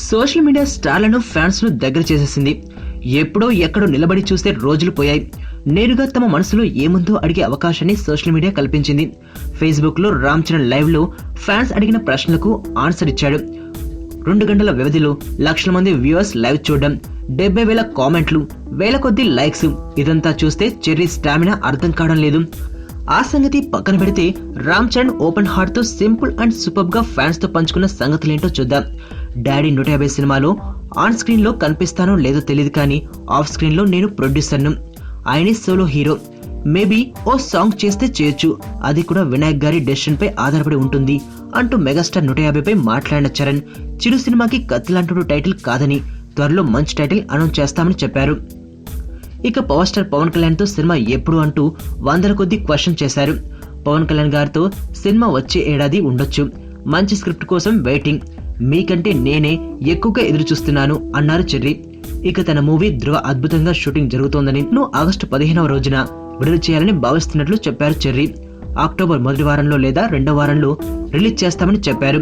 Social media స్టార్లను fans ను దగ్గర చేసేసింది. ఎప్పుడో ఎక్కడో నిలబడి చూస్తే రోజులు పోయాయి. నేరుగా తమ మనసులో ఏముందో అడిగే అవకాశాన్ని సోషల్ మీడియా కల్పించింది. ఫేస్బుక్ లో రామ్ చరణ్ లైవ్ లో ఫ్యాన్స్ అడిగిన ప్రశ్నలకు ఆన్సర్ ఇచ్చాడు. 2 గంటల వ్యవధిలో లక్షల మంది వ్యూవర్స్ లైవ్ చూడడం, 70,000 కామెంట్లు, వేల కొద్ది లైక్స్. ఇదంతా చూస్తే చెర్రీ స్టామినా అర్థం కావడం లేదు. ఆ సంగతి పక్కన పెడితే రామ్ చరణ్ ఓపెన్ హార్ట్ తో సింపుల్ అండ్ సూపర్ గా ఫ్యాన్స్ తో పంచుకున్న సంగతులేంటో చూద్దాం. డాడీ 150 సినిమాలో ఆన్ స్క్రీన్ లో కనిపిస్తానో లేదో తెలియదు కానీ ఆఫ్ స్క్రీన్ లో నేను ప్రొడ్యూసర్ను, ఆయనే సోలో హీరో. మేబీ ఓ సాంగ్ చేస్తే చేయొచ్చు, అది కూడా వినాయక్ గారి డెసిషన్ పై ఆధారపడి ఉంటుంది అంటూ మెగాస్టార్ 150 పై మాట్లాడిన చరణ్ చిరు సినిమాకి కత్తిలాంటి టైటిల్ కాదని త్వరలో మంచి టైటిల్ అనౌన్స్ చేస్తామని చెప్పారు. ఇక పవర్ స్టార్ పవన్ కళ్యాణ్ తో సినిమా ఎప్పుడు అంటూ వందల కొద్ది క్వశ్చన్ చేశారు. పవన్ కళ్యాణ్ గారితో సినిమా వచ్చే ఏడాది ఉండొచ్చు, మంచి స్క్రిప్ట్ కోసం వెయిటింగ్, మీకంటే నేనే ఎక్కువగా ఎదురు చూస్తున్నాను అన్నారు చెర్రీ. ఇక తన మూవీ ధృవ అద్భుతంగా షూటింగ్ జరుగుతోందని ఆగస్టు 15వ రోజున విడుదల చేయాలని భావిస్తున్నట్లు చెప్పారు చెర్రీ. అక్టోబర్ మొదటి వారంలో లేదా 2వ వారంలో రిలీజ్ చేస్తామని చెప్పారు.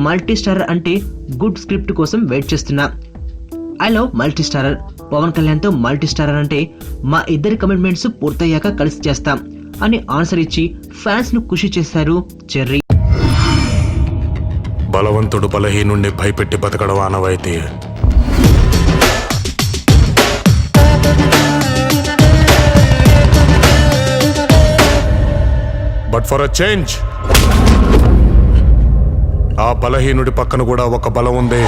మల్టీ స్టారర్ అంటే గుడ్ స్క్రిప్ట్ కోసం వెయిట్ చేస్తున్నా, I love multi starrer. Pawan Kalyan తో మల్టీ స్టారర్ అంటే మా ఇద్దరి కమిట్మెంట్స్ పూర్తయ్యాక కలిసి చేస్తాం అని ఆన్సర్ ఇచ్చి ఫ్యాన్స్ ను ఖుషి చేశారు చెర్రీ. బలవంతుడు బలహీనుణ్ణి భయపెట్టి బతకడం ఆనవాయితీ. బట్ ఫర్ అ చేంజ్ ఆ బలహీనుడి పక్కన కూడా ఒక బలం ఉంది.